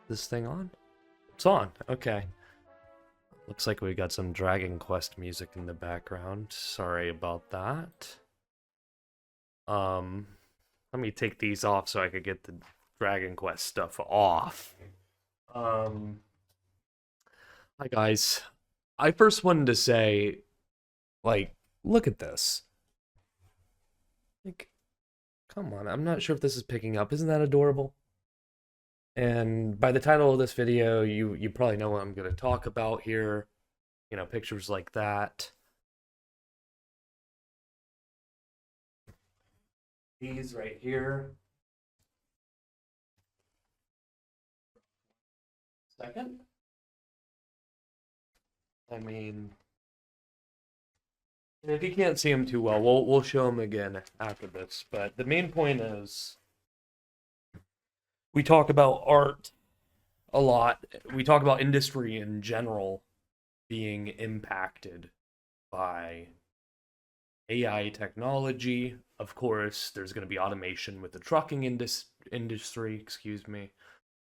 This thing on? It's on. Okay. Looks like we got some Dragon Quest music in the background. Sorry about that. Um, Let me take these off so I could get the Dragon Quest stuff off. Um, Hi guys. I first wanted to say, like, look at this. Like, come on. I'm not sure if this is picking up. Isn't that adorable? And by the title of this video, you probably know what I'm going to talk about here. You know, pictures like that. These right here. Second. I mean, if you can't see them too well, we'll show them again after this. But the main point is, we talk about art a lot. We talk about industry in general being impacted by AI technology. Of course, there's going to be automation with the trucking industry. Excuse me.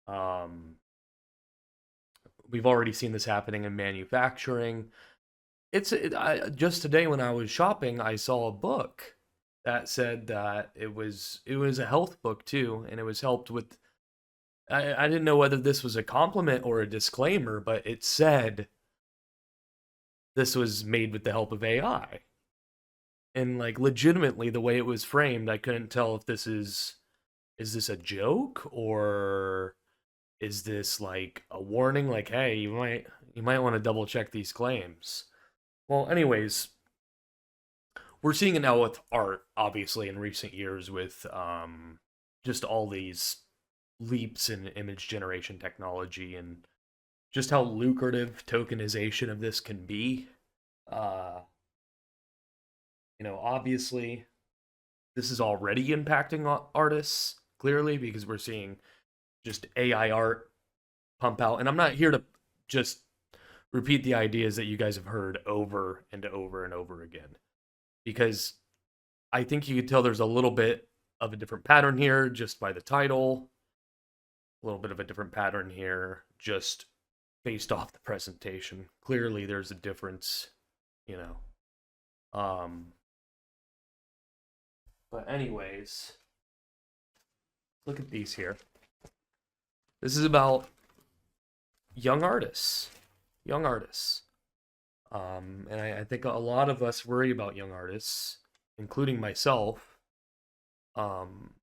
Um, we've already seen this happening in manufacturing. Just today when I was shopping, I saw a book that said that it was a health book too, and it was helped with. I didn't know whether this was a compliment or a disclaimer, but it said this was made with the help of AI. And like legitimately the way it was framed, I couldn't tell if is this a joke or is this like a warning like hey, you might want to double check these claims. Well, anyways, we're seeing it now with art, obviously, in recent years with just all these leaps in image generation technology and just how lucrative tokenization of this can be. Uh, Obviously, this is already impacting artists clearly because we're seeing just AI art pump out. And I'm not here to just repeat the ideas that you guys have heard over and over and over again because I think you could tell there's a little bit of a different pattern here just by the title, a little bit of a different pattern here just based off the presentation. Clearly, there's a difference, you know. Um, but anyways, look at these here. This is about young artists, young artists. And I think a lot of us worry about young artists, including myself. Um,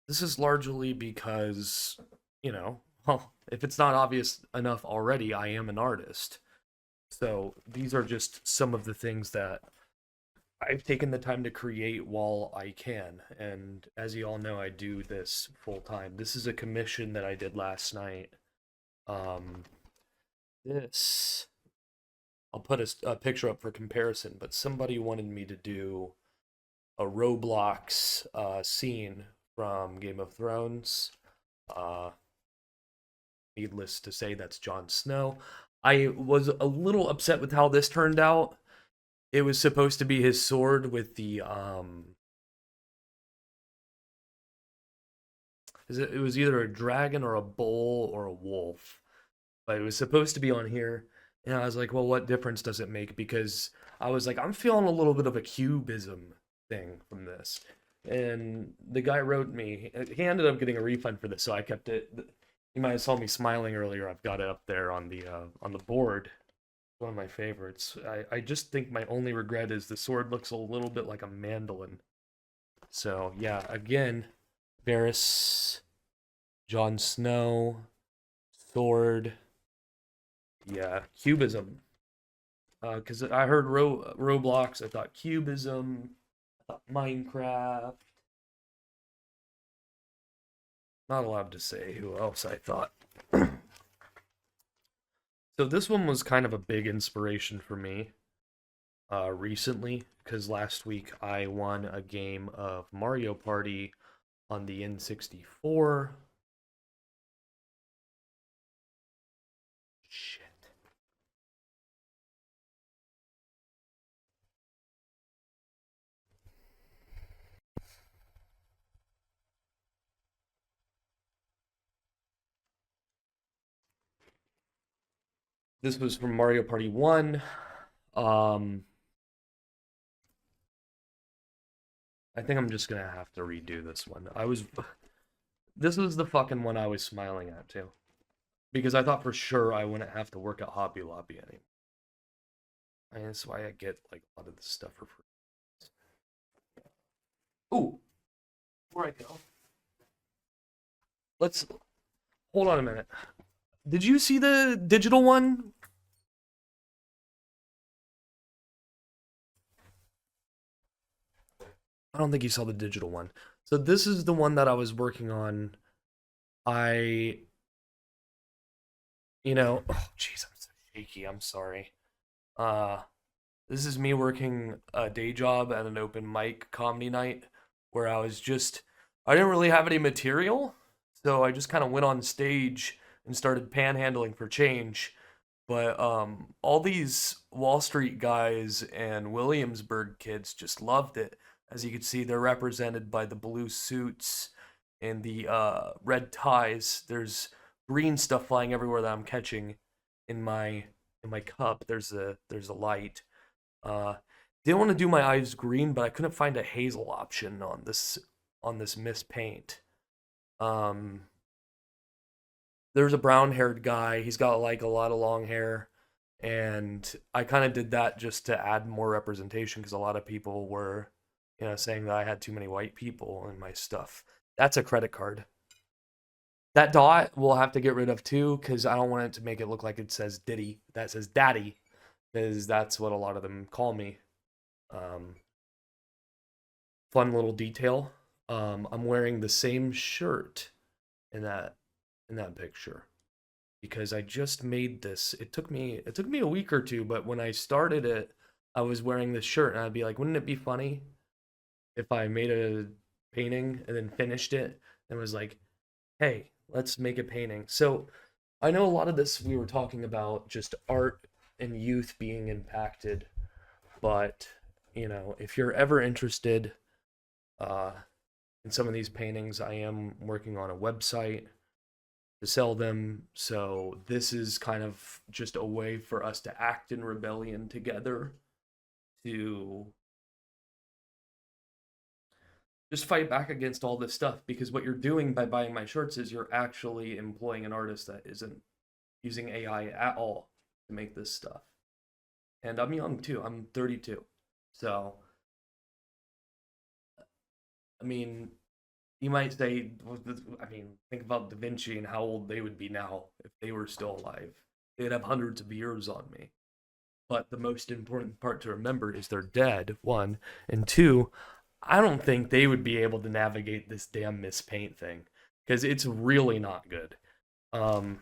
this is largely because, well, if it's not obvious enough already, I am an artist. So these are just some of the things that I've taken the time to create while I can. And as you all know, I do this full time. This is a commission that I did last night. Um, this, I'll put a picture up for comparison, but somebody wanted me to do a Roblox scene from Game of Thrones. Uh, Needless to say, that's Jon Snow. I was a little upset with how this turned out. It was supposed to be his sword with the it was either a dragon or a bull or a wolf, but it was supposed to be on here. And I was like, well, what difference does it make? Because I was like, I'm feeling a little bit of a cubism thing from this. And the guy wrote me, he ended up getting a refund for this, so I kept it. You might have saw me smiling earlier. I've got it up there on the board. One of my favorites. I just think my only regret is the sword looks a little bit like a mandolin. So yeah, again, Varys, Jon Snow, sword. Yeah, cubism. Because I heard Roblox, I thought cubism, I thought Minecraft. Not allowed to say who else I thought. So this one was kind of a big inspiration for me recently because last week I won a game of Mario Party on the N64. Shit. This was from Mario Party 1. Um, I think I'm just gonna have to redo this one. This was the fucking one I was smiling at too. Because I thought for sure I wouldn't have to work at Hobby Lobby anymore. And that's why I get like a lot of this stuff for free. Ooh, before I go, let's hold on a minute. Did you see the digital one? I don't think you saw the digital one. So this is the one that I was working on. I, oh jeez, I'm so shaky. I'm sorry. Uh, this is me working a day job at an open mic comedy night where I didn't really have any material, so I just kind of went on stage and started panhandling for change. But all these Wall Street guys and Williamsburg kids just loved it. As you can see, they're represented by the blue suits and the red ties. There's green stuff flying everywhere that I'm catching in my cup. There's a light. Uh, didn't want to do my eyes green, but I couldn't find a hazel option on this mist paint. Um, there's a brown haired guy. He's got like a lot of long hair. And I kind of did that just to add more representation because a lot of people were, saying that I had too many white people in my stuff. That's a credit card. That dot we'll have to get rid of too because I don't want it to make it look like it says Diddy. That says Daddy because that's what a lot of them call me. Um, Fun little detail. I'm wearing the same shirt in that picture because I just made this. It took me a week or two, but when I started it, I was wearing this shirt and I'd be like, wouldn't it be funny if I made a painting and then finished it and was like, hey, let's make a painting. So I know a lot of this we were talking about just art and youth being impacted, but if you're ever interested uh, in some of these paintings, I am working on a website to sell them. So this is kind of just a way for us to act in rebellion together to just fight back against all this stuff because what you're doing by buying my shirts is you're actually employing an artist that isn't using AI at all to make this stuff. And I'm young too. I'm 32. So, I mean, you might say, think about Da Vinci and how old they would be now if they were still alive. They'd have hundreds of years on me. But the most important part to remember is they're dead, one. And two, I don't think they would be able to navigate this damn mispaint thing because it's really not good. Um,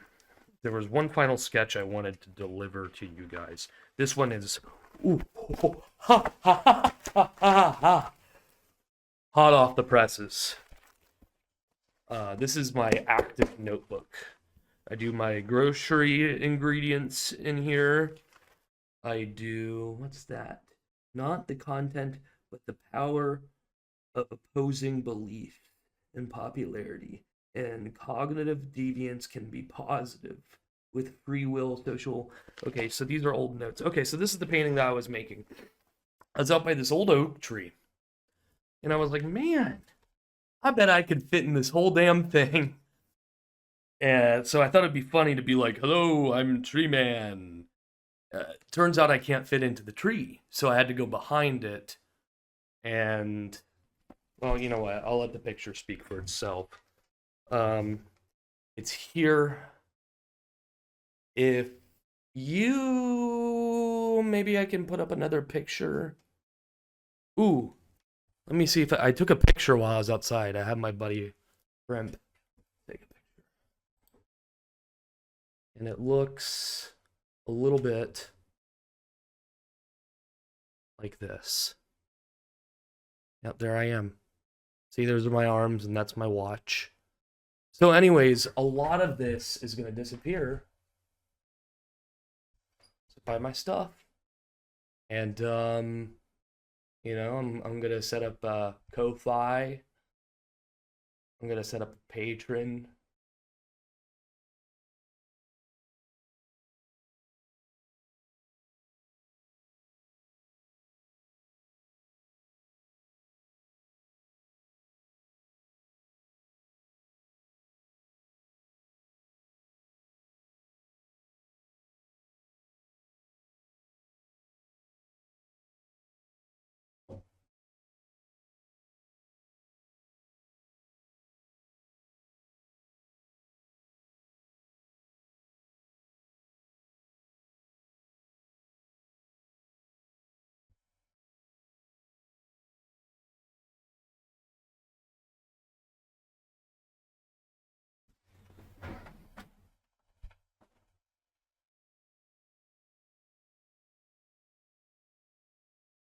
there was one final sketch I wanted to deliver to you guys. This one is ooh, ha, ha, ha, ha, ha, ha, hot off the presses. This is my active notebook. I do my grocery ingredients in here. I do, what's that? Not the content, but the power of opposing belief and popularity. And cognitive deviance can be positive with free will, social. Okay, so these are old notes. Okay, so this is the painting that I was making. I was out by this old oak tree. And I was like, man, I bet I could fit in this whole damn thing. And so I thought it'd be funny to be like, hello, I'm Tree Man. Turns out I can't fit into the tree. So I had to go behind it. And, well, you know what? I'll let the picture speak for itself. It's here. If maybe I can put up another picture. Ooh, let me see if I took a picture while I was outside. I had my buddy Brent take a picture. And it looks a little bit like this. Yep, there I am. See, those are my arms, and that's my watch. So anyways, a lot of this is going to disappear. So buy my stuff. And, I'm going to set up Ko-Fi. I'm going to set up a Patreon.